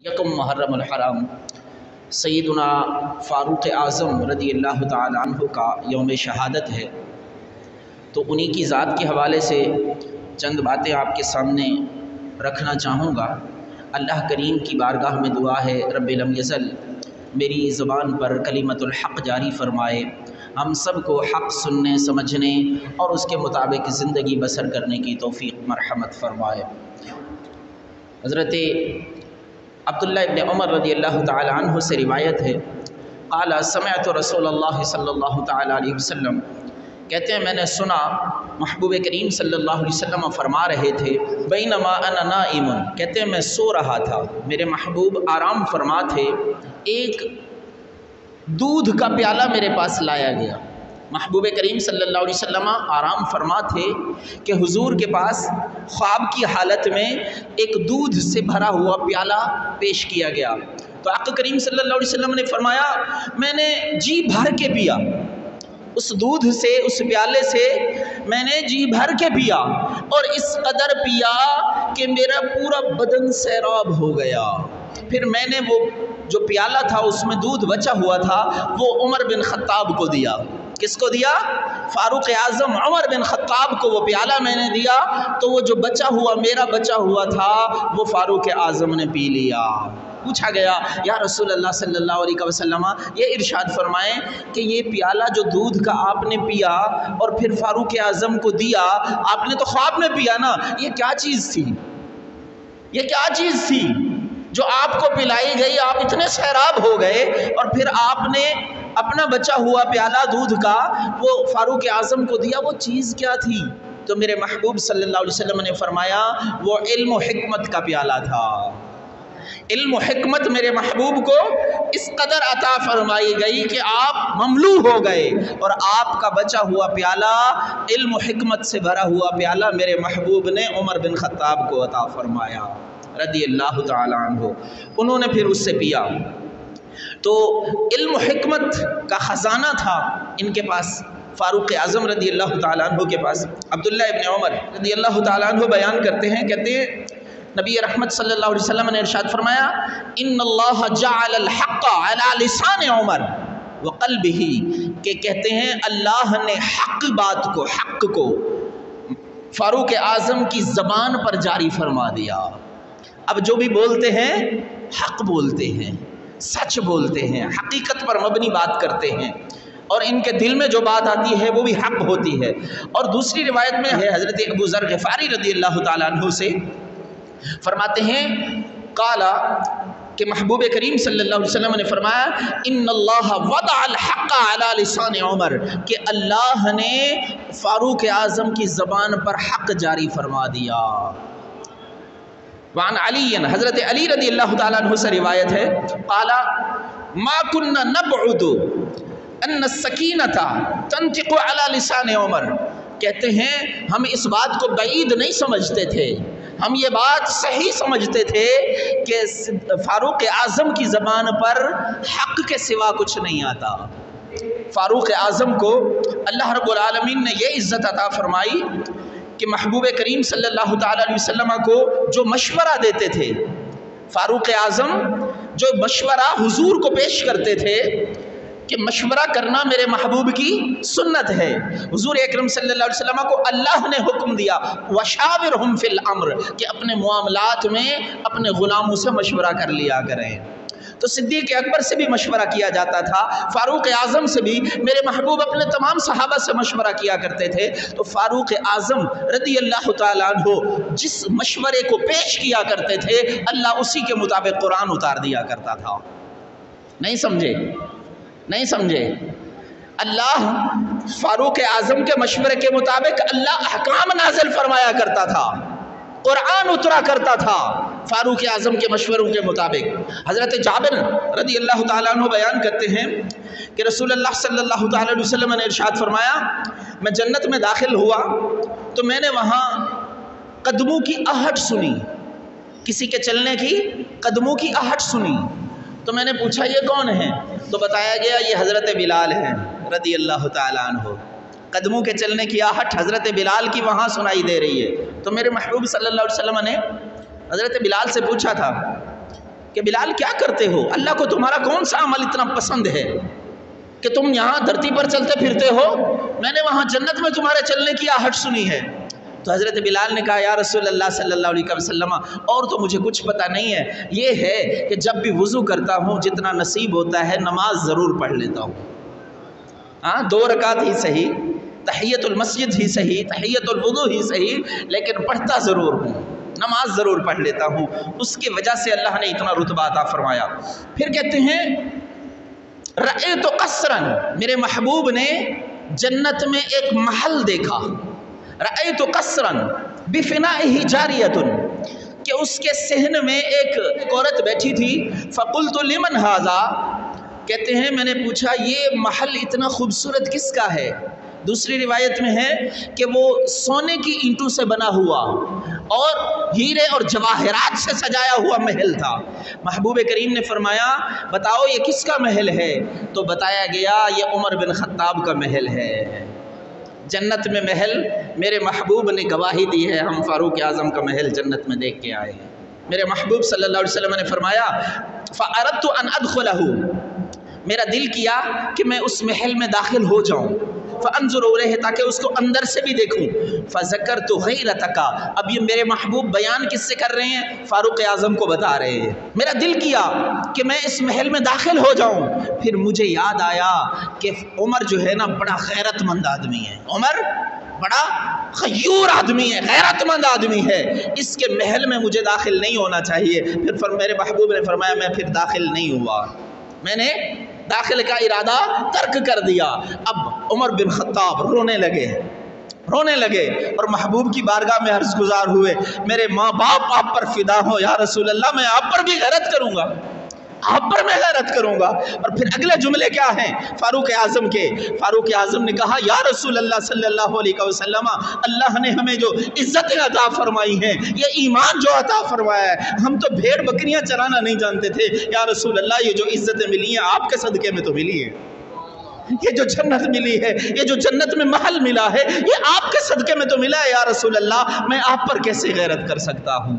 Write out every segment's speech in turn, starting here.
یکم محرم الحرام سیدنا فاروق اعظم رضی اللہ تعالی عنہ کا یوم شہادت ہے، تو انہی کی ذات کے حوالے سے چند باتیں آپ کے سامنے رکھنا چاہوں گا۔ اللہ کریم کی بارگاہ میں دعا ہے رب لم یزل میری زبان پر کلمت الحق جاری فرمائے، ہم سب کو حق سننے سمجھنے اور اس کے مطابق زندگی بسر کرنے کی توفیق مرحمت فرمائے۔ حضرت عبداللہ ابن عمر رضی اللہ تعالی عنہ سے روایت ہے، قال سمعت رسول اللہ صلی اللہ تعالی علیہ وسلم، کہتے ہیں میں نے سنا محبوب کریم صلی اللہ علیہ وسلم فرما رہے تھے، بینما انا نائم، کہتے ہیں میں سو رہا تھا، میرے محبوب آرام فرما تھے، ایک دودھ کا پیالہ میرے پاس لایا گیا۔ محبوب کریم صلی اللہ علیہ وسلم آرام فرما تھے کہ حضور کے پاس خواب کی حالت میں ایک دودھ سے بھرا ہوا پیالہ پیش کیا گیا، تو آقا کریم صلی اللہ علیہ وسلم نے فرمایا میں نے جی بھر کے پیا، اس دودھ سے اس پیالے سے میں نے جی بھر کے پیا اور اس قدر پیا کہ میرا پورا بدن سیراب ہو گیا۔ پھر میں نے وہ جو پیالہ تھا اس میں دودھ بچا ہوا تھا وہ عمر بن خطاب کو دیا۔ کس کو دیا؟ فاروق اعظم عمر بن خطاب کو وہ پیالہ میں نے دیا، تو وہ جو بچا ہوا میرا بچا ہوا تھا وہ فاروق اعظم نے پی لیا۔ پوچھا گیا یا رسول اللہ صلی اللہ علیہ وسلم یہ ارشاد فرمائیں کہ یہ پیالہ جو دودھ کا آپ نے پیا اور پھر فاروق اعظم کو دیا، آپ نے تو خواب میں پیا نا، یہ کیا چیز تھی؟ یہ کیا چیز تھی جو آپ کو پلائی گئی؟ آپ اتنے سیراب ہو گئے اور پھر آپ نے اپنا بچا ہوا پیالہ دودھ کا وہ فاروق اعظم کو دیا، وہ چیز کیا تھی؟ تو میرے محبوب صلی اللہ علیہ وسلم نے فرمایا وہ علم و حکمت کا پیالہ تھا۔ علم و حکمت میرے محبوب کو اس قدر عطا فرمائی گئی کہ آپ مملو ہو گئے، اور آپ کا بچا ہوا پیالہ علم و حکمت سے بھرا ہوا پیالہ میرے محبوب نے عمر بن خطاب کو عطا فرمایا رضی اللہ تعالی عنہ۔ انہوں نے پھر اس سے پیا، تو علم و حکمت کا خزانہ تھا ان کے پاس، فاروق اعظم رضی اللہ تعالیٰ عنہ کے پاس۔ عبداللہ ابن عمر رضی اللہ تعالیٰ عنہ بیان کرتے ہیں، کہتے ہیں نبی رحمت صلی اللہ علیہ وسلم نے ارشاد فرمایا ان اللہ جعل الحق علی لسان عمر وقلبہ، کہ کہتے ہیں اللہ نے حق بات کو، حق کو فاروق اعظم کی زبان پر جاری فرما دیا۔ اب جو بھی بولتے ہیں حق بولتے ہیں، سچ بولتے ہیں، حقیقت پر مبنی بات کرتے ہیں، اور ان کے دل میں جو بات آتی ہے وہ بھی حق ہوتی ہے۔ اور دوسری روایت میں ہے حضرت ابو ذر غفاری رضی اللہ تعالیٰ عنہ سے فرماتے ہیں قالا، کہ محبوب کریم صلی اللہ علیہ وسلم نے فرمایا ان اللہ وضع الحق علی لسان عمر، کہ اللہ نے فاروق اعظم کی زبان پر حق جاری فرما دیا۔ وعن علی، حضرت علی رضی اللہ تعالیٰ عنہ سے روایت ہے قال ما كنا نبعد ان السکینۃ تنطق علی لسان عمر، کہتے ہیں ہم اس بات کو بعید نہیں سمجھتے تھے، ہم یہ بات صحیح سمجھتے تھے کہ فاروق اعظم کی زبان پر حق کے سوا کچھ نہیں آتا۔ فاروق اعظم کو اللہ رب العالمین نے یہ عزت عطا فرمائی کہ محبوب کریم صلی اللہ تعالیٰ علیہ وسلم کو جو مشورہ دیتے تھے، فاروق اعظم جو مشورہ حضور کو پیش کرتے تھے کہ مشورہ کرنا میرے محبوب کی سنت ہے، حضور اکرم صلی اللہ علیہ وسلم کو اللہ نے حکم دیا وَشَاوِرْهُمْ فِي الْأَمْرِ، کہ اپنے معاملات میں اپنے غلاموں سے مشورہ کر لیا کریں۔ تو صدیق اکبر سے بھی مشورہ کیا جاتا تھا، فاروق اعظم سے بھی، میرے محبوب اپنے تمام صحابہ سے مشورہ کیا کرتے تھے۔ تو فاروق اعظم رضی اللہ تعالیٰ عنہ جس مشورے کو پیش کیا کرتے تھے اللہ اسی کے مطابق قرآن اتار دیا کرتا تھا۔ نہیں سمجھے؟ نہیں سمجھے؟ اللہ فاروق اعظم کے مشورے کے مطابق اللہ احکام نازل فرمایا کرتا تھا، قرآن اترا کرتا تھا فاروق اعظم کے مشوروں کے مطابق۔ حضرت جابر رضی اللہ تعالیٰ عنہ بیان کرتے ہیں کہ رسول اللہ صلی اللہ تعالیٰ علیہ وسلم نے ارشاد فرمایا میں جنت میں داخل ہوا تو میں نے وہاں قدموں کی آہٹ سنی، کسی کے چلنے کی قدموں کی آہٹ سنی، تو میں نے پوچھا یہ کون ہیں؟ تو بتایا گیا یہ حضرت بلال ہیں رضی اللہ تعالیٰ عنہ۔ قدموں کے چلنے کی آہٹ حضرت بلال کی وہاں سنائی دے رہی ہے، تو میرے محبوب صلی اللہ علیہ وسلم نے حضرت بلال سے پوچھا تھا کہ بلال کیا کرتے ہو، اللہ کو تمہارا کون سا عمل اتنا پسند ہے کہ تم یہاں دھرتی پر چلتے پھرتے ہو، میں نے وہاں جنت میں تمہارے چلنے کی آہٹ سنی ہے۔ تو حضرت بلال نے کہا یا رسول اللہ صلی اللہ علیہ وسلم اور تو مجھے کچھ پتہ نہیں ہے، یہ ہے کہ جب بھی وضو کرتا ہوں جتنا نصیب ہوتا ہے نماز ضرور پڑھ لیتا ہوں، ہاں 2 رکعت ہی صحیح، تحیت المسجد ہی صحیح، تحیت الوضو ہی صحیح، لیکن پڑھتا ضرور ہوں، نماز ضرور پڑھ لیتا ہوں۔ اس کی وجہ سے اللہ نے اتنا رتبہ عطا فرمایا۔ پھر کہتے ہیں رأیت قصرا، میرے محبوب نے جنت میں ایک محل دیکھا، رأیت قصرا بفنائه جاریۃ، کہ اس کے صحن میں ایک عورت بیٹھی تھی، فقلت لمن ھذا، کہتے ہیں میں نے پوچھا یہ محل اتنا خوبصورت کس کا ہے؟ دوسری روایت میں ہے کہ وہ سونے کی اینٹوں سے بنا ہوا اور ہیرے اور جواہرات سے سجایا ہوا محل تھا۔ محبوب کریم نے فرمایا بتاؤ یہ کس کا محل ہے؟ تو بتایا گیا یہ عمر بن خطاب کا محل ہے۔ جنت میں محل میرے محبوب نے گواہی دی ہے، ہم فاروق اعظم کا محل جنت میں دیکھ کے آئے ہیں۔ میرے محبوب صلی اللہ علیہ وسلم نے فرمایا فَأَرَدْتُ أَنْ أَدْخُلَهُ، میرا دل کیا کہ میں اس محل میں داخل ہو جاؤں، فَأَنْظُرُ إِلَيْهِ، تاکہ اس کو اندر سے بھی دیکھوں، فَذَكَرْتُ غَيْرَتَكَ، اب یہ میرے محبوب بیان کس سے کر رہے ہیں؟ فاروق اعظم کو بتا رہے ہیں۔ میرا دل کیا کہ میں اس محل میں داخل ہو جاؤں، پھر مجھے یاد آیا کہ عمر جو ہے نا بڑا غیرت مند آدمی ہے، عمر بڑا غیور آدمی ہے، غیرت مند آدمی ہے، اس کے محل میں مجھے داخل نہیں ہونا چاہیے۔ پھر میرے محبوب نے فرمایا میں پھر داخل نہیں ہوا، میں نے داخل کا ارادہ ترک کر دیا۔ اب عمر بن خطاب رونے لگے اور محبوب کی بارگاہ میں عرض گزار ہوئے میرے ماں باپ آپ پر فدا ہو یا رسول اللہ، میں آپ پر بھی غیرت کروں گا، آپ پر میں غیرت کروں گا۔ اور پھر اگلے جملے کیا ہیں فاروق اعظم کے؟ فاروق اعظم نے کہا یا رسول اللہ صلی اللہ علیہ وسلم، اللہ نے ہمیں جو عزتیں عطا فرمائی ہیں، یہ ایمان جو عطا فرمایا ہے، ہم تو بھیڑ بکریاں چرانا نہیں جانتے تھے، یا رسول اللہ یہ جو عزتیں ملی ہیں آپ کے صدقے میں تو ملی ہیں، یہ جو جنت ملی ہے، یہ جو جنت میں محل ملا ہے، یہ آپ کے صدقے میں تو ملا ہے یا رسول اللہ، میں آپ پر کیسے غیرت کر سکتا ہوں؟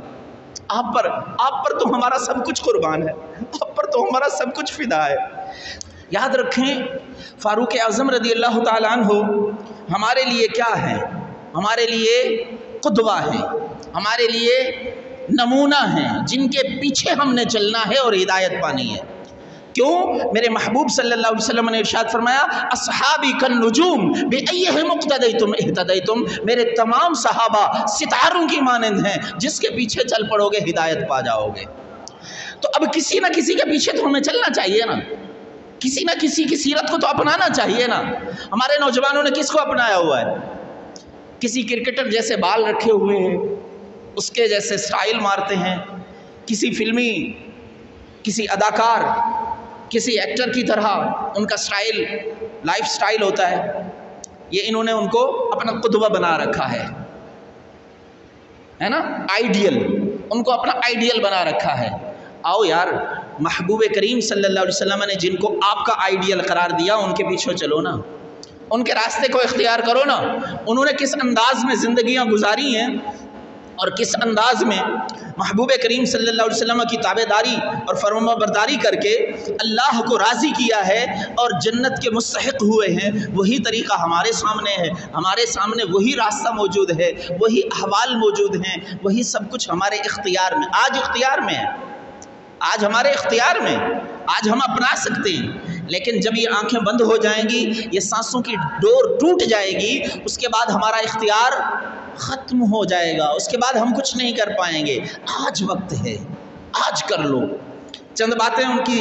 آپ پر تو ہمارا سب کچھ قربان ہے، آپ پر تو ہمارا سب کچھ فدا ہے۔ یاد رکھیں فاروق اعظم رضی اللہ تعالیٰ عنہ ہمارے لیے کیا ہے؟ ہمارے لیے قدوہ ہیں، ہمارے لیے نمونہ ہیں، جن کے پیچھے ہم نے چلنا ہے اور ہدایت پانی ہے۔ کیوں؟ میرے محبوب صلی اللہ علیہ وسلم نے ارشاد فرمایا اصحابی کالنجوم بأیہم اقتدیتم اہتدیتم، میرے تمام صحابہ ستاروں کی مانند ہیں، جس کے پیچھے چل پڑو گے ہدایت پا جاؤ گے۔ تو اب کسی نہ کسی کے پیچھے تو ہمیں چلنا چاہیے نا، کسی نہ کسی کی سیرت کو تو اپنانا چاہیے نا۔ ہمارے نوجوانوں نے کس کو اپنایا ہوا ہے؟ کسی کرکٹر جیسے بال رکھے ہوئے ہیں، اس کے جیسے سٹائل مارتے ہیں، کسی فلمی، کسی اداکار، کسی ایکٹر کی طرح ان کا سٹائل، لائف سٹائل ہوتا ہے، یہ انہوں نے ان کو اپنا قدوہ بنا رکھا ہے نا، آئیڈیل، ان کو اپنا آئیڈیل بنا رکھا ہے۔ آؤ یار، محبوب کریم صلی اللہ علیہ وسلم نے جن کو آپ کا آئیڈیل قرار دیا ان کے پیچھے چلو نا، ان کے راستے کو اختیار کرو نا۔ انہوں نے کس انداز میں زندگیاں گزاری ہیں اور کس انداز میں محبوب کریم صلی اللہ علیہ وسلم کی تابعداری اور فرمانبرداری کر کے اللہ کو راضی کیا ہے اور جنت کے مستحق ہوئے ہیں، وہی طریقہ ہمارے سامنے ہے، ہمارے سامنے وہی راستہ موجود ہے، وہی احوال موجود ہیں، وہی سب کچھ ہمارے اختیار میں، آج اختیار میں ہے، آج ہمارے اختیار میں، آج ہم اپنا سکتے ہیں۔ لیکن جب یہ آنکھیں بند ہو جائیں گی، یہ سانسوں کی ڈور ٹوٹ جائے گی، اس کے بعد ہمارا اختیار ختم ہو جائے گا، اس کے بعد ہم کچھ نہیں کر پائیں گے۔ آج وقت ہے، آج کر لو۔ چند باتیں ان کی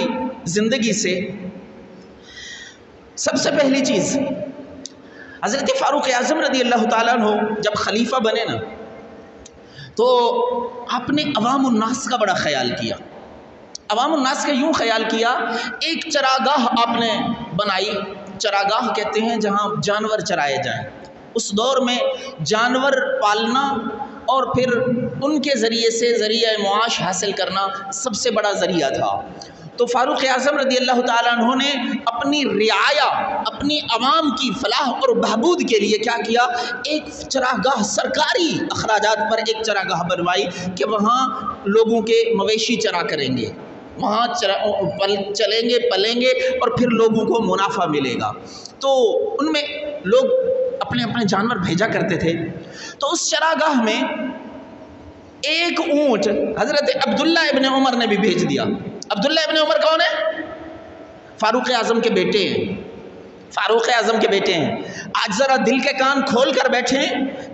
زندگی سے۔ سب سے پہلی چیز، حضرت فاروق اعظم رضی اللہ تعالیٰ عنہ جب خلیفہ بنے نا، تو آپ نے عوام الناس کا بڑا خیال کیا۔ عوام الناس کا یوں خیال کیا، ایک چراگاہ آپ نے بنائی، چراگاہ کہتے ہیں جہاں جانور چرائے جائیں۔ اس دور میں جانور پالنا اور پھر ان کے ذریعے سے ذریعہ معاش حاصل کرنا سب سے بڑا ذریعہ تھا۔ تو فاروق اعظم رضی اللہ تعالیٰ عنہ نے اپنی رعایا، اپنی عوام کی فلاح اور بہبود کے لیے کیا کیا؟ ایک چراگاہ، سرکاری اخراجات پر ایک چراگاہ بنوائی کہ وہاں لوگوں کے مویشی چرا کریں گے، وہاں چلیں گے پلیں گے اور پھر لوگوں کو منافع ملے گا۔ تو ان میں لوگ اپنے اپنے جانور بھیجا کرتے تھے۔ تو اس چراگاہ میں ایک اونٹ حضرت عبداللہ ابن عمر نے بھی بھیج دیا۔ عبداللہ ابن عمر کون ہے؟ فاروق اعظم کے بیٹے ہیں، فاروق اعظم کے بیٹے ہیں۔ آج ذرا دل کے کان کھول کر بیٹھیں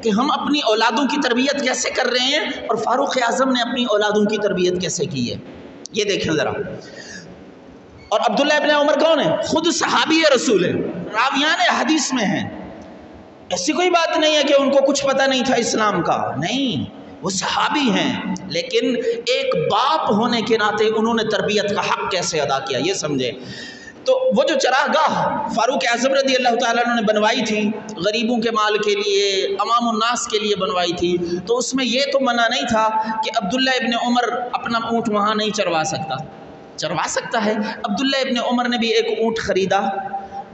کہ ہم اپنی اولادوں کی تربیت کیسے کر رہے ہیں اور فاروق اعظم نے اپنی اولادوں کی تربیت کیسے کی ہے، یہ دیکھیں ذرا۔ اور عبداللہ ابن عمر کون ہے؟ خود صحابی رسول ہے، راویان حدیث میں ہیں۔ ایسی کوئی بات نہیں ہے کہ ان کو کچھ پتہ نہیں تھا اسلام کا، نہیں، وہ صحابی ہیں، لیکن ایک باپ ہونے کے ناطے انہوں نے تربیت کا حق کیسے ادا کیا یہ سمجھے۔ تو وہ جو چراگاہ فاروق اعظم رضی اللہ تعالیٰ عنہ نے بنوائی تھی غریبوں کے مال کے لیے، عوام الناس کے لیے بنوائی تھی، تو اس میں یہ تو منع نہیں تھا کہ عبداللہ ابن عمر اپنا اونٹ وہاں نہیں چروا سکتا، چروا سکتا ہے۔ عبداللہ ابن عمر نے بھی ایک اونٹ خریدا،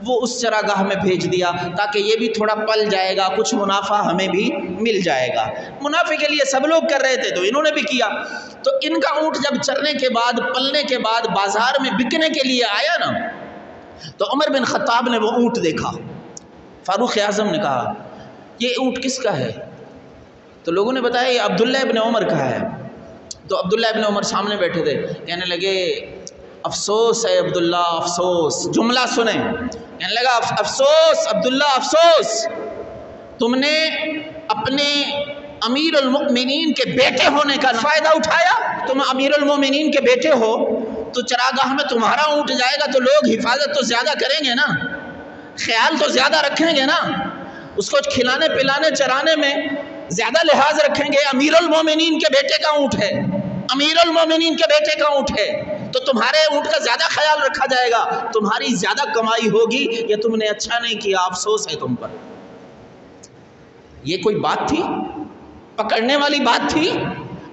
وہ اس چراگاہ میں بھیج دیا تاکہ یہ بھی تھوڑا پل جائے گا، کچھ منافع ہمیں بھی مل جائے گا۔ منافع کے لیے سب لوگ کر رہے تھے تو انہوں نے بھی کیا۔ تو ان کا اونٹ جب چرنے کے بعد، پلنے کے بعد بازار میں بکنے کے لیے آیا نا، تو عمر بن خطاب نے وہ اونٹ دیکھا۔ فاروق اعظم نے کہا یہ اونٹ کس کا ہے؟ تو لوگوں نے بتایا یہ عبداللہ ابن عمر کا ہے۔ تو عبداللہ ابن عمر سامنے بیٹھے تھے، کہنے لگے افسوس ہے عبداللہ، افسوس، جملہ سنیں، کہنے لگا افسوس عبداللہ، افسوس، تم نے اپنے امیر المؤمنین کے بیٹے ہونے کا فائدہ اٹھایا۔ تم امیر المؤمنین کے بیٹے ہو تو چراگاہ میں تمہارا اونٹ جائے گا تو لوگ حفاظت تو زیادہ کریں گے نا، خیال تو زیادہ رکھیں گے نا، اس کو کھلانے پلانے چرانے میں زیادہ لحاظ رکھیں گے۔ امیر المومنین کے بیٹے کا اونٹ ہے، امیر المومنین کے بیٹے کا اونٹ ہے، تو تمہارے اونٹ کا زیادہ خیال رکھا جائے گا، تمہاری زیادہ کمائی ہوگی، یہ تم نے اچھا نہیں کیا، افسوس ہے تم پر۔ یہ کوئی بات تھی؟ پکڑنے والی بات تھی؟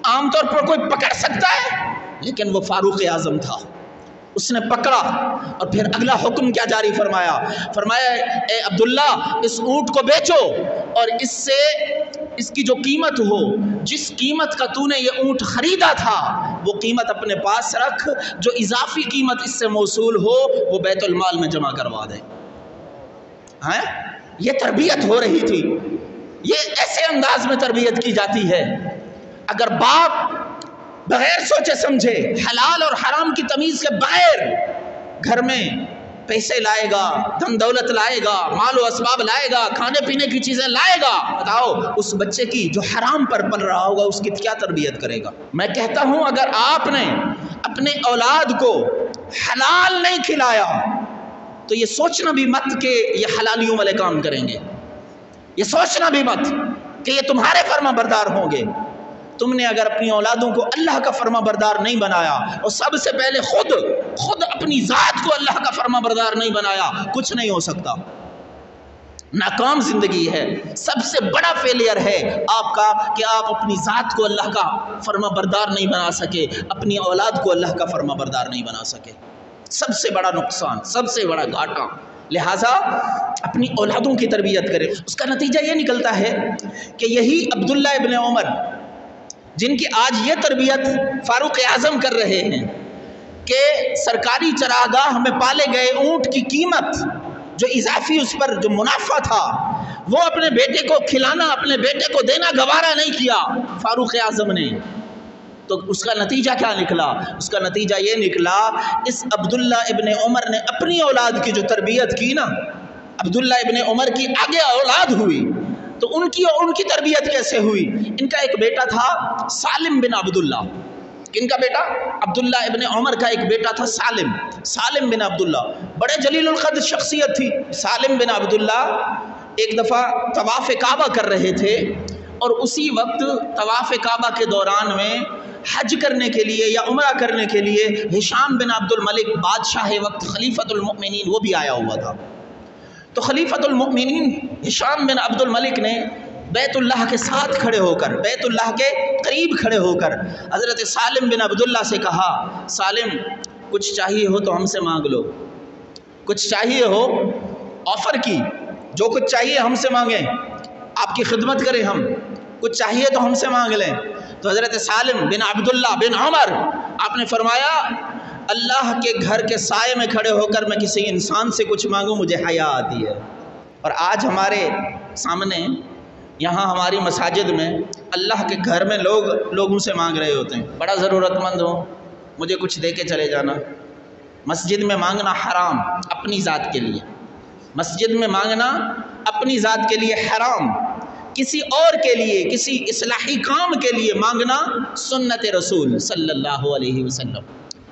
عام طور پر کوئی پکڑ سکتا ہے؟ لیکن وہ فاروق اعظم تھا، اس نے پکڑا اور پھر اگلا حکم کیا جاری فرمایا؟ فرمایا اے عبداللہ اس اونٹ کو بیچو اور اس سے اس کی جو قیمت ہو، جس قیمت کا تو نے یہ اونٹ خریدا تھا وہ قیمت اپنے پاس رکھ، جو اضافی قیمت اس سے موصول ہو وہ بیت المال میں جمع کروا دے۔ ہاں یہ تربیت ہو رہی تھی، یہ ایسے انداز میں تربیت کی جاتی ہے۔ اگر باپ بغیر سوچے سمجھے حلال اور حرام کی تمیز کے بغیر گھر میں پیسے لائے گا، دھن دولت لائے گا، مال و اسباب لائے گا، کھانے پینے کی چیزیں لائے گا، بتاؤ اس بچے کی جو حرام پر پل رہا ہوگا اس کی کیا تربیت کرے گا؟ میں کہتا ہوں اگر آپ نے اپنے اولاد کو حلال نہیں کھلایا تو یہ سوچنا بھی مت کہ یہ حلالیوں والے کام کریں گے، یہ سوچنا بھی مت کہ یہ تمہارے فرما بردار ہوں گے۔ تم نے اگر اپنی اولادوں کو اللہ کا فرما بردار نہیں بنایا اور سب سے پہلے خود اپنی ذات کو اللہ کا فرما بردار نہیں بنایا، کچھ نہیں ہو سکتا، ناکام زندگی ہے۔ سب سے بڑا فیلئر ہے آپ کا کہ آپ اپنی ذات کو اللہ کا فرما بردار نہیں بنا سکے، اپنی اولاد کو اللہ کا فرما بردار نہیں بنا سکے، سب سے بڑا نقصان، سب سے بڑا گھاٹا۔ لہٰذا اپنی اولادوں کی تربیت کرے۔ اس کا نتیجہ یہ نکلتا ہے کہ یہی عبداللہ ابن عمر جن کی آج یہ تربیت فاروق اعظم کر رہے ہیں کہ سرکاری چراگاہ میں پالے گئے اونٹ کی قیمت جو اضافی اس پر جو منافع تھا وہ اپنے بیٹے کو کھلانا، اپنے بیٹے کو دینا گوارا نہیں کیا فاروق اعظم نے۔ تو اس کا نتیجہ کیا نکلا؟ اس کا نتیجہ یہ نکلا اس عبداللہ ابن عمر نے اپنی اولاد کی جو تربیت کی نا، عبداللہ ابن عمر کی آگے اولاد ہوئی تو ان کی تربیت کیسے ہوئی؟ ان کا ایک بیٹا تھا سالم بن عبداللہ۔ کن کا بیٹا؟ عبداللہ ابن عمر کا ایک بیٹا تھا سالم بن عبداللہ، بڑے جلیل القدر شخصیت تھی۔ سالم بن عبداللہ ایک دفعہ طواف کعبہ کر رہے تھے اور اسی وقت طواف کعبہ کے دوران میں حج کرنے کے لیے یا عمرہ کرنے کے لیے ہشام بن عبد الملک بادشاہ وقت خلیفۃ المؤمنین وہ بھی آیا ہوا تھا۔ تو خلیفۃ المؤمنین ہشام بن عبد الملک نے بیت اللہ کے ساتھ کھڑے ہو کر، بیت اللہ کے قریب کھڑے ہو کر حضرت سالم بن عبداللہ سے کہا سالم کچھ چاہیے ہو تو ہم سے مانگ لو، کچھ چاہیے ہو آفر کی، جو کچھ چاہیے ہم سے مانگیں، آپ کی خدمت کریں، ہم کچھ چاہیے تو ہم سے مانگ لیں۔ تو حضرت سالم بن عبداللہ بن عمر آپ نے فرمایا اللہ کے گھر کے سائے میں کھڑے ہو کر میں کسی انسان سے کچھ مانگوں مجھے حیا آتی ہے۔ اور آج ہمارے سامنے یہاں ہماری مساجد میں اللہ کے گھر میں لوگوں سے مانگ رہے ہوتے ہیں، بڑا ضرورت مند ہو مجھے کچھ دے کے چلے جانا۔ مسجد میں مانگنا حرام اپنی ذات کے لیے، مسجد میں مانگنا اپنی ذات کے لیے حرام، کسی اور کے لیے کسی اصلاحی کام کے لیے مانگنا سنت رسول صلی اللہ علیہ وسلم۔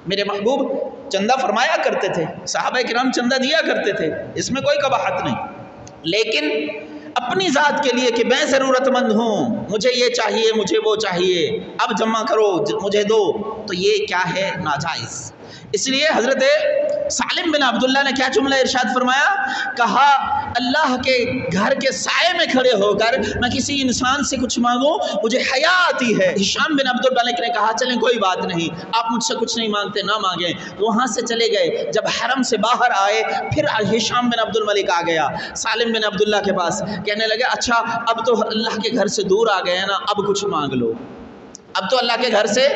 میرے محبوب چندہ فرمایا کرتے تھے، صحابہ کرام چندہ دیا کرتے تھے، اس میں کوئی قباحت نہیں، لیکن اپنی ذات کے لیے کہ میں ضرورت مند ہوں، مجھے یہ چاہیے مجھے وہ چاہیے، اب جمع کرو مجھے دو، تو یہ کیا ہے؟ ناجائز۔ اس لیے حضرت سالم بن عبداللہ نے کیا جملہ ارشاد فرمایا؟ کہا اللہ کے گھر کے سائے میں کھڑے ہو کر میں کسی انسان سے کچھ مانگوں مجھے حیا آتی ہے۔ ہشام بن عبد الملک نے کہا چلیں کوئی بات نہیں، آپ مجھ سے کچھ نہیں مانگتے نہ مانگیں، وہاں سے چلے گئے۔ جب حرم سے باہر آئے پھر ہشام بن عبد الملک آ گیا سالم بن عبداللہ کے پاس، کہنے لگے اچھا اب تو اللہ کے گھر سے دور آ گئے ہیں نا، اب کچھ مانگ لو، اب تو اللہ کے گھر سے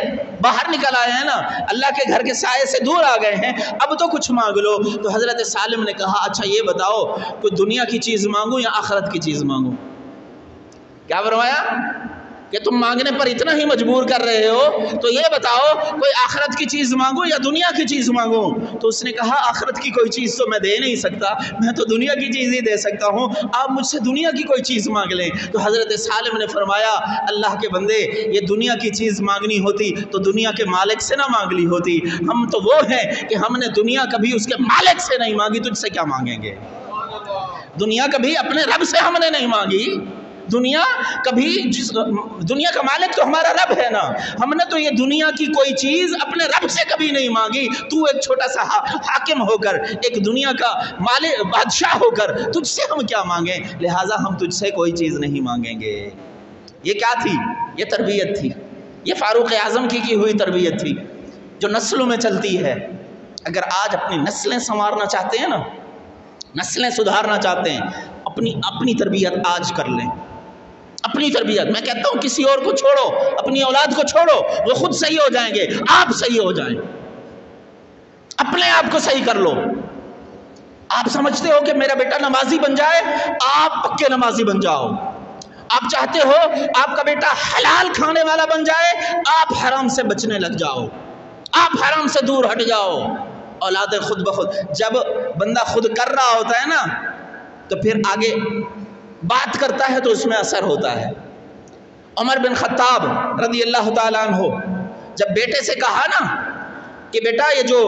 باہر نکل آئے ہیں نا، اللہ کے گھر کے سائے سے دور آ گئے ہیں، اب تو کچھ مانگ لو۔ تو حضرت سالم نے کہا اچھا یہ بتاؤ کوئی دنیا کی چیز مانگوں یا آخرت کی چیز مانگوں؟ کیا فرمایا کہ تم مانگنے پر اتنا ہی مجبور کر رہے ہو تو یہ بتاؤ کوئی آخرت کی چیز مانگوں یا دنیا کی چیز مانگوں؟ تو اس نے کہا آخرت کی کوئی چیز تو میں دے نہیں سکتا، میں تو دنیا کی چیز ہی دے سکتا ہوں، آپ مجھ سے دنیا کی کوئی چیز مانگ لیں۔ تو حضرت سالم نے فرمایا اللہ کے بندے یہ دنیا کی چیز مانگنی ہوتی تو دنیا کے مالک سے نہ مانگ لی ہوتی، ہم تو وہ ہیں کہ ہم نے دنیا کبھی اس کے مالک سے نہیں مانگی، تجھ سے کیا مانگیں گے؟ دنیا کبھی اپنے رب سے ہم نے نہیں مانگی، دنیا کا مالک تو ہمارا رب ہے نا، ہم نے تو یہ دنیا کی کوئی چیز اپنے رب سے کبھی نہیں مانگی، تو ایک چھوٹا سا حاکم ہو کر، ایک دنیا کا مالک بادشاہ ہو کر تجھ سے ہم کیا مانگیں، لہٰذا ہم تجھ سے کوئی چیز نہیں مانگیں گے۔ یہ کیا تھی؟ یہ تربیت تھی، یہ فاروق اعظم کی ہوئی تربیت تھی جو نسلوں میں چلتی ہے۔ اگر آج اپنی نسلیں سنوارنا چاہتے ہیں نا، نسلیں سدھارنا چاہتے ہیں، اپنی تربیت آج کر لیں، اپنی تربیت۔ میں کہتا ہوں کسی اور کو چھوڑو، اپنی اولاد کو چھوڑو، وہ خود صحیح ہو جائیں گے، آپ صحیح ہو جائیں، اپنے آپ کو صحیح کر لو۔ آپ سمجھتے ہو کہ میرا بیٹا نمازی بن جائے، آپ پکے نمازی بن جاؤ۔ آپ چاہتے ہو آپ کا بیٹا حلال کھانے والا بن جائے، آپ حرام سے بچنے لگ جاؤ، آپ حرام سے دور ہٹ جاؤ، اولاد خود بخود۔ جب بندہ خود کر رہا ہوتا ہے نا تو پھر آگے بات کرتا ہے تو اس میں اثر ہوتا ہے۔ عمر بن خطاب رضی اللہ تعالیٰ عنہ جب بیٹے سے کہا نا کہ بیٹا یہ جو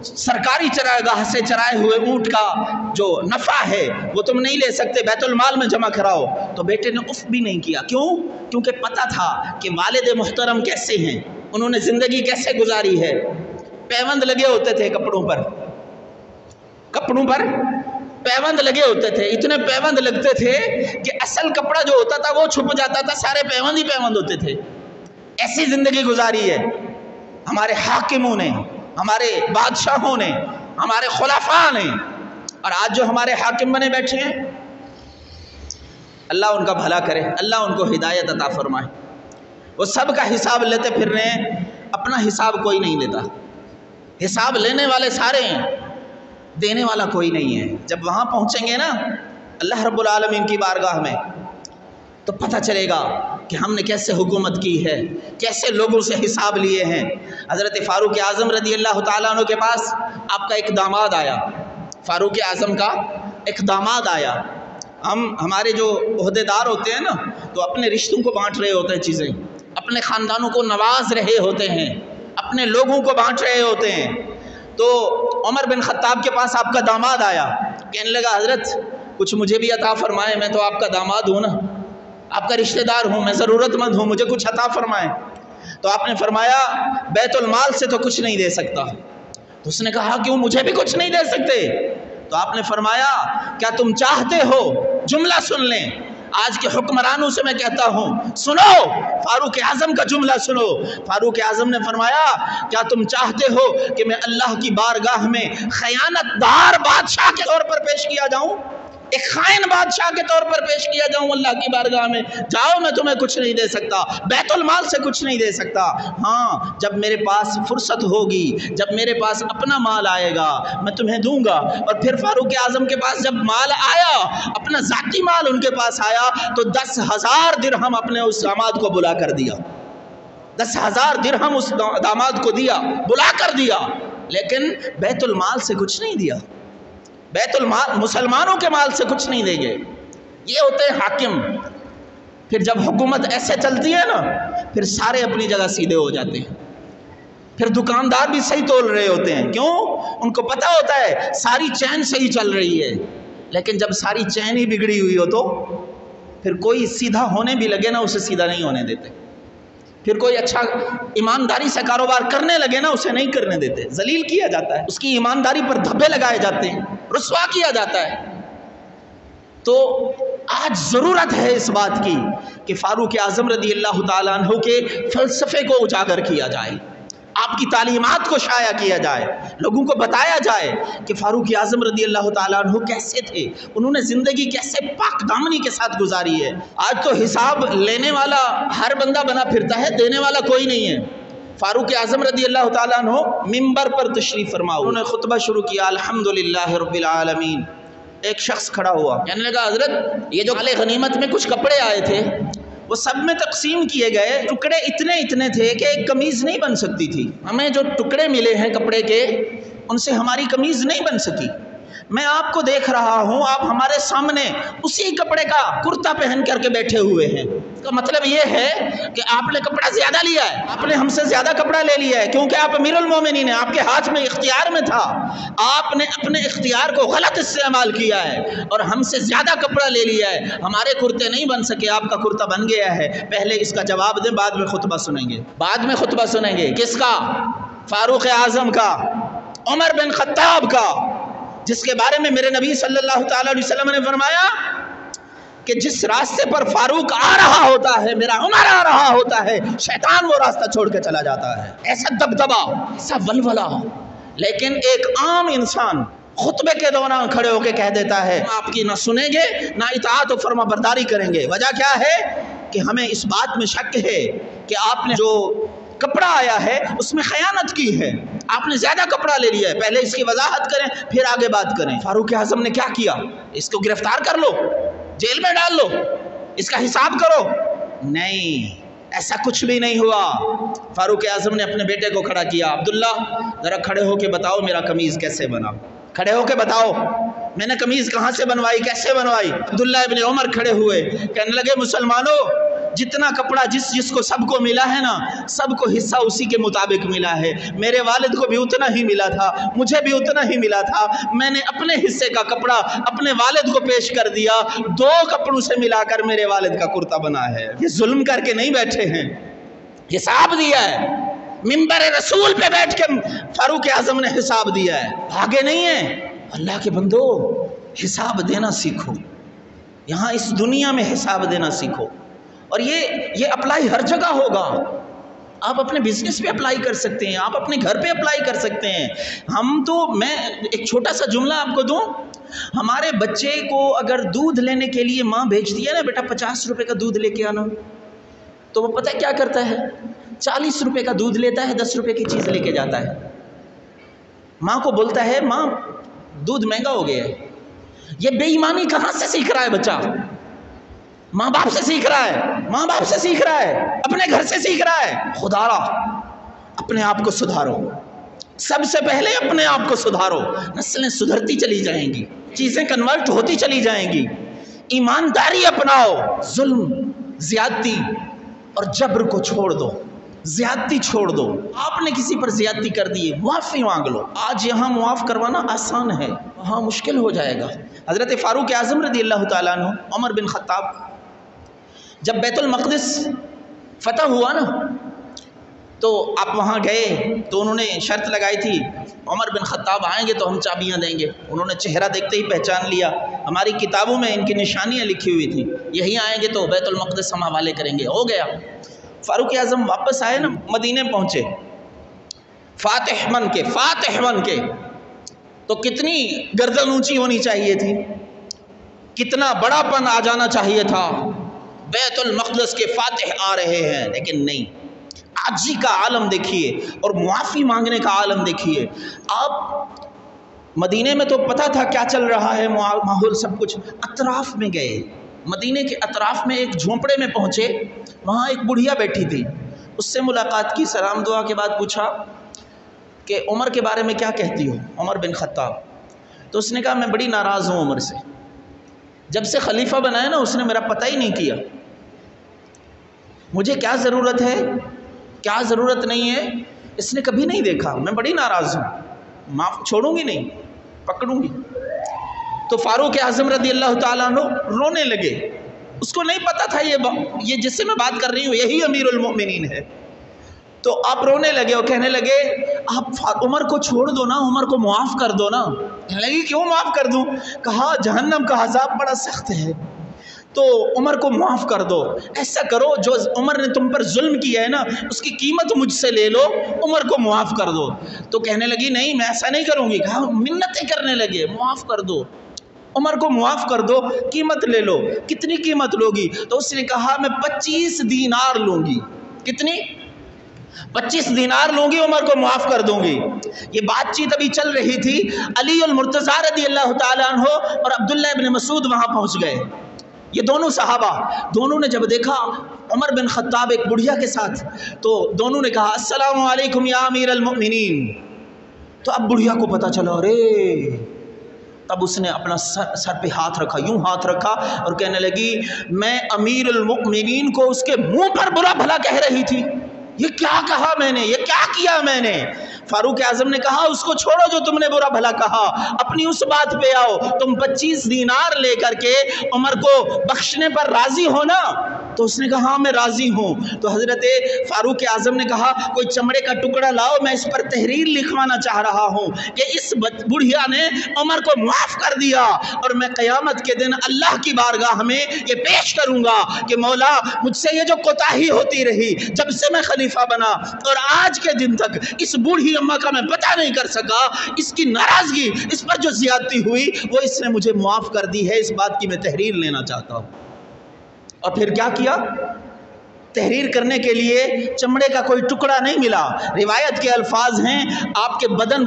سرکاری چرائے گاہ سے چرائے ہوئے اونٹ کا جو نفع ہے وہ تم نہیں لے سکتے، بیت المال میں جمع کراؤ، تو بیٹے نے اف بھی نہیں کیا۔ کیوں؟ کیونکہ پتہ تھا کہ والد محترم کیسے ہیں، انہوں نے زندگی کیسے گزاری ہے۔ پیوند لگے ہوتے تھے کپڑوں پر پیوند لگے ہوتے تھے، اتنے پیوند لگتے تھے کہ اصل کپڑا جو ہوتا تھا وہ چھپ جاتا تھا، سارے پیوند ہی پیوند ہوتے تھے۔ ایسی زندگی گزاری ہے ہمارے حاکموں نے، ہمارے بادشاہوں نے، ہمارے خلفاء نے، اور آج جو ہمارے حاکم بنے بیٹھے ہیں اللہ ان کا بھلا کرے، اللہ ان کو ہدایت عطا فرمائے۔ وہ سب کا حساب لیتے پھر رہے ہیں، اپنا حساب کوئی نہیں لیتا۔ حساب لینے والے سارے ہیں، دینے والا کوئی نہیں ہے۔ جب وہاں پہنچیں گے نا اللہ رب العالمین کی بارگاہ میں تو پتہ چلے گا کہ ہم نے کیسے حکومت کی ہے، کیسے لوگوں سے حساب لیے ہیں۔ حضرت فاروق اعظم رضی اللہ تعالیٰ عنہ کے پاس آپ کا ایک داماد آیا، فاروق اعظم کا ایک داماد آیا۔ ہمارے جو عہدیدار ہوتے ہیں نا تو اپنے رشتوں کو بانٹ رہے ہوتے ہیں چیزیں، اپنے خاندانوں کو نواز رہے ہوتے ہیں، اپنے لوگوں کو بانٹ رہے ہوتے ہیں۔ تو عمر بن خطاب کے پاس آپ کا داماد آیا، کہنے لگا حضرت کچھ مجھے بھی عطا فرمائے، میں تو آپ کا داماد ہوں نا، آپ کا رشتہ دار ہوں، میں ضرورت مند ہوں، مجھے کچھ عطا فرمائے۔ تو آپ نے فرمایا بیت المال سے تو کچھ نہیں دے سکتا۔ تو اس نے کہا کیوں، مجھے بھی کچھ نہیں دے سکتے؟ تو آپ نے فرمایا کیا تم چاہتے ہو، جملہ سن لیں، آج کے حکمرانوں سے میں کہتا ہوں سنو، فاروق اعظم کا جملہ سنو۔ فاروق اعظم نے فرمایا کیا تم چاہتے ہو کہ میں اللہ کی بارگاہ میں خیانت دار بادشاہ کے طور پر پیش کیا جاؤں؟ ایک خائن بادشاہ کے طور پر پیش کیا جاؤں اللہ کی بارگاہ میں؟ جاؤ میں تمہیں کچھ نہیں دے سکتا، بیت المال سے کچھ نہیں دے سکتا، ہاں جب میرے پاس فرصت ہوگی، جب میرے پاس اپنا مال آئے گا میں تمہیں دوں گا۔ اور پھر فاروق اعظم کے پاس جب مال آیا، اپنا ذاتی مال ان کے پاس آیا، تو 10,000 درہم اپنے اس داماد کو بلا کر دیا، 10,000 درہم اس داماد کو دیا، بلا کر دیا، لیکن بیت المال سے کچھ نہیں دیا۔ بیت المال مسلمانوں کے مال سے کچھ نہیں دیں گے، یہ ہوتے ہیں حاکم۔ پھر جب حکومت ایسے چلتی ہے نا، پھر سارے اپنی جگہ سیدھے ہو جاتے ہیں، پھر دکاندار بھی صحیح تول رہے ہوتے ہیں، کیوں؟ ان کو پتہ ہوتا ہے ساری چین صحیح چل رہی ہے، لیکن جب ساری چین ہی بگڑی ہوئی ہو تو پھر کوئی سیدھا ہونے بھی لگے نا اسے سیدھا نہیں ہونے دیتے، پھر کوئی اچھا ایمانداری سے کاروبار کرنے لگے نا اسے نہیں کرنے دیتے، ذلیل کیا جاتا ہے، اس کی ایمانداری پر دھبے لگائے جاتے ہیں، رسوا کیا جاتا ہے۔ تو آج ضرورت ہے اس بات کی کہ فاروق اعظم رضی اللہ تعالیٰ عنہ کے فلسفے کو اجاگر کیا جائے، آپ کی تعلیمات کو شائع کیا جائے، لوگوں کو بتایا جائے کہ فاروق اعظم رضی اللہ تعالیٰ عنہ کیسے تھے، انہوں نے زندگی کیسے پاک دامنی کے ساتھ گزاری ہے۔ آج تو حساب لینے والا ہر بندہ بنا پھرتا ہے، دینے والا کوئی نہیں ہے۔ فاروق اعظم رضی اللہ تعالیٰ عنہ ممبر پر تشریف فرما، انہوں نے خطبہ شروع کیا، الحمدللہ رب العالمین۔ ایک شخص کھڑا ہوا، کہنے لگا حضرت یہ جو مال غنیمت میں کچھ کپڑے آئے تھے وہ سب میں تقسیم کیے گئے، ٹکڑے اتنے تھے کہ ایک قمیض نہیں بن سکتی تھی، ہمیں جو ٹکڑے ملے ہیں کپڑے کے ان سے ہماری قمیض نہیں بن سکی۔ میں آپ کو دیکھ رہا ہوں، آپ ہمارے سامنے اسی کپڑے کا کرتا پہن کر کے بیٹھے ہوئے ہیں، اس کا مطلب یہ ہے کہ آپ نے کپڑا زیادہ لیا ہے، آپ نے ہم سے زیادہ کپڑا لے لیا ہے، کیونکہ آپ امیر المومنین ہیں، آپ کے ہاتھ میں اختیار میں تھا، آپ نے اپنے اختیار کو غلط استعمال کیا ہے اور ہم سے زیادہ کپڑا لے لیا ہے، ہمارے کرتے نہیں بن سکے، آپ کا کرتا بن گیا ہے۔ پہلے اس کا جواب دیں، بعد میں خطبہ سنیں گے، بعد میں خطبہ سنیں گے۔ کس کا؟ فاروق اعظم کا، عمر بن خطاب کا، جس کے بارے میں میرے نبی صلی اللہ تعالی علیہ وسلم نے فرمایا کہ جس راستے پر فاروق آ رہا ہوتا ہے، میرا عمر آ رہا ہوتا ہے، شیطان وہ راستہ چھوڑ کے چلا جاتا ہے۔ ایسا دبدبا، ایسا ولولہ، لیکن ایک عام انسان خطبے کے دوران کھڑے ہو کے کہہ دیتا ہے آپ کی نہ سنیں گے نہ اطاعت و فرما برداری کریں گے۔ وجہ کیا ہے کہ ہمیں اس بات میں شک ہے کہ آپ نے جو کپڑا آیا ہے اس میں خیانت کی ہے، آپ نے زیادہ کپڑا لے لیا ہے، پہلے اس کی وضاحت کریں پھر آگے بات کریں۔ فاروق اعظم نے کیا کیا؟ اس کو گرفتار کر لو، جیل میں ڈال لو، اس کا حساب کرو؟ نہیں، ایسا کچھ بھی نہیں ہوا۔ فاروق اعظم نے اپنے بیٹے کو کھڑا کیا، عبداللہ ذرا کھڑے ہو کے بتاؤ میرا قمیض کیسے بنا، کھڑے ہو کے بتاؤ میں نے قمیض کہاں سے بنوائی، کیسے بنوائی؟ عبداللہ ابن عمر کھڑے ہوئے، کہنے لگے مسلمانوں جتنا کپڑا جس کو سب کو ملا ہے نا، سب کو حصہ اسی کے مطابق ملا ہے، میرے والد کو بھی اتنا ہی ملا تھا، مجھے بھی اتنا ہی ملا تھا، میں نے اپنے حصے کا کپڑا اپنے والد کو پیش کر دیا، 2 کپڑوں سے ملا کر میرے والد کا کرتا بنا ہے۔ یہ ظلم کر کے نہیں بیٹھے ہیں، حساب دیا ہے، منبر رسول پہ بیٹھ کے فاروق اعظم نے حساب دیا ہے، آگے نہیں ہے۔ اللہ کے بندو حساب دینا سیکھو، یہاں اس دنیا میں حساب دینا سیکھو، اور یہ اپلائی ہر جگہ ہوگا۔ آپ اپنے بزنس پہ اپلائی کر سکتے ہیں، آپ اپنے گھر پہ اپلائی کر سکتے ہیں۔ میں ایک چھوٹا سا جملہ آپ کو دوں، ہمارے بچے کو اگر دودھ لینے کے لیے ماں بھیجتی ہے نا، بیٹا 50 روپے کا دودھ لے کے آنا، تو وہ پتہ کیا کرتا ہے؟ 40 روپے کا دودھ لیتا ہے، 10 روپے کی چیز لے کے جاتا ہے۔ ماں کو بولتا ہے ماں دودھ مہنگا ہو گیا ہے۔ یہ بے ایمانی کہاں سے سیکھ رہا ہے بچہ؟ ماں باپ سے سیکھ رہا ہے، ماں باپ سے سیکھ رہا ہے، اپنے گھر سے سیکھ رہا ہے۔ خدا را اپنے آپ کو سدھارو، سب سے پہلے اپنے آپ کو سدھارو، نسلیں سدھرتی چلی جائیں گی، چیزیں کنورٹ ہوتی چلی جائیں گی۔ ایمانداری اپناؤ، ظلم، زیادتی اور جبر کو چھوڑ دو، زیادتی چھوڑ دو۔ آپ نے کسی پر زیادتی کر دی ہے، معافی مانگ لو۔ آج یہاں معاف کروانا آسان ہے، وہاں مشکل ہو جائے گا۔ حضرت فاروق اعظم رضی اللہ تعالیٰ عنہ، عمر بن خطاب، جب بیت المقدس فتح ہوا نا تو آپ وہاں گئے تو انہوں نے شرط لگائی تھی عمر بن خطاب آئیں گے تو ہم چابیاں دیں گے۔ انہوں نے چہرہ دیکھتے ہی پہچان لیا، ہماری کتابوں میں ان کی نشانیاں لکھی ہوئی تھیں، یہی آئیں گے تو بیت المقدس ہم حوالے کریں گے۔ ہو گیا، فاروق اعظم واپس آئے نا، مدینے پہنچے، فاتح بن کے تو کتنی گردن اونچی ہونی چاہیے تھی، کتنا بڑا پن آ جانا چاہیے تھا، بیت المقدس کے فاتح آ رہے ہیں، لیکن نہیں۔ عاجزی کا عالم دیکھیے اور معافی مانگنے کا عالم دیکھیے۔ آپ مدینے میں تو پتہ تھا کیا چل رہا ہے، ماحول سب کچھ، اطراف میں گئے، مدینے کے اطراف میں ایک جھونپڑے میں پہنچے، وہاں ایک بڑھیا بیٹھی تھی، اس سے ملاقات کی، سلام دعا کے بعد پوچھا کہ عمر کے بارے میں کیا کہتی ہو، عمر بن خطاب؟ تو اس نے کہا میں بڑی ناراض ہوں عمر سے، جب سے خلیفہ بنایا نا اس نے میرا پتہ ہی نہیں کیا، مجھے کیا ضرورت ہے کیا ضرورت نہیں ہے اس نے کبھی نہیں دیکھا، میں بڑی ناراض ہوں، معاف چھوڑوں گی نہیں، پکڑوں گی۔ تو فاروق اعظم رضی اللہ تعالیٰ عنہ رونے لگے، اس کو نہیں پتا تھا یہ جس سے میں بات کر رہی ہوں یہی امیر المؤمنین ہے۔ تو آپ رونے لگے اور کہنے لگے آپ عمر کو چھوڑ دو نا، عمر کو معاف کر دو نا۔ کہنے لگی کیوں معاف کر دوں؟ کہا جہنم کا عذاب بڑا سخت ہے، تو عمر کو معاف کر دو، ایسا کرو جو عمر نے تم پر ظلم کیا ہے نا اس کی قیمت مجھ سے لے لو، عمر کو معاف کر دو۔ تو کہنے لگی نہیں میں ایسا نہیں کروں گی۔ کہا منتیں کرنے لگے معاف کر دو، عمر کو معاف کر دو، قیمت لے لو۔ کتنی قیمت لوگی؟ تو اس نے کہا میں 25 دینار لوں گی۔ کتنی؟ 25 دینار لوں گی، عمر کو معاف کر دوں گی۔ یہ بات چیت ابھی چل رہی تھی، علی المرتضیٰ رضی اللہ تعالیٰ عنہ اور عبداللہ ابن مسعود وہاں پہنچ گئے، یہ دونوں صحابہ۔ دونوں نے جب دیکھا عمر بن خطاب ایک بڑھیا کے ساتھ، تو دونوں نے کہا السلام علیکم یا امیر المؤمنین۔ تو اب بڑھیا کو پتا چلا، ارے تب اس نے اپنا سر پہ ہاتھ رکھا، یوں ہاتھ رکھا اور کہنے لگی میں امیر المؤمنین کو اس کے منہ پر برا بھلا کہہ رہی تھی، یہ کیا کہا میں نے، یہ کیا کیا میں نے؟ فاروق اعظم نے کہا اس کو چھوڑو جو تم نے برا بھلا کہا، اپنی اس بات پہ آؤ، تم 25 دینار لے کر کے عمر کو بخشنے پر راضی ہو نا؟ تو اس نے کہا ہاں میں راضی ہوں۔ تو حضرت فاروق اعظم نے کہا کوئی چمڑے کا ٹکڑا لاؤ، میں اس پر تحریر لکھوانا چاہ رہا ہوں کہ اس بڑھیا نے عمر کو معاف کر دیا، اور میں قیامت کے دن اللہ کی بارگاہ میں یہ پیش کروں گا کہ مولا مجھ سے یہ جو کوتاہی ہوتی رہی جب سے میں خلیفہ بنا اور آج کے دن تک اس بوڑھی اماں کا میں پتہ نہیں کر سکا، اس کی ناراضگی، اس پر جو زیادتی ہوئی وہ اس نے مجھے معاف کر دی ہے، اس بات کی میں تحریر لینا چاہتا ہوں۔ اور پھر کیا کیا؟ تحریر کرنے کے لیے چمڑے کا کوئی ٹکڑا نہیں ملا۔ روایت کے الفاظ ہیں آپ کے بدن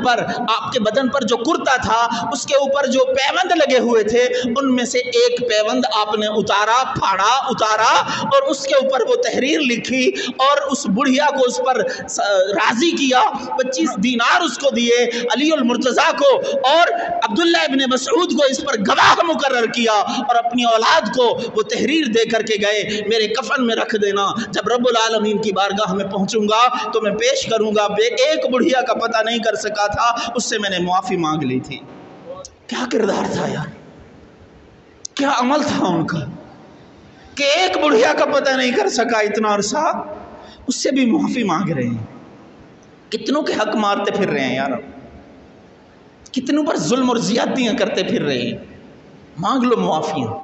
پر جو کرتا تھا اس کے اوپر جو پیوند لگے ہوئے تھے ان میں سے ایک پیوند آپ نے اتارا، پھاڑا، اتارا اور اس کے اوپر وہ تحریر لکھی اور اس بڑھیا کو اس پر راضی کیا، 25 دینار اس کو دیے، علی المرتضیٰ کو اور عبداللہ ابن مسعود کو اس پر گواہ مقرر کیا، اور اپنی اولاد کو وہ تحریر دے کر کے گئے میرے کفن میں رکھ دینا، جب رب العالمین کی بارگاہ میں پہنچوں گا تو میں پیش کروں گا ایک بڑھیا کا پتہ نہیں کر سکا تھا، اس سے میں نے معافی مانگ لی تھی۔ کیا کردار تھا یار، کیا عمل تھا ان کا کہ ایک بڑھیا کا پتہ نہیں کر سکا اتنا عرصہ، اس سے بھی معافی مانگ رہے ہیں۔ کتنوں کے حق مارتے پھر رہے ہیں یار، کتنوں پر ظلم اور زیادتیاں کرتے پھر رہے ہیں، مانگ لو معافیاں۔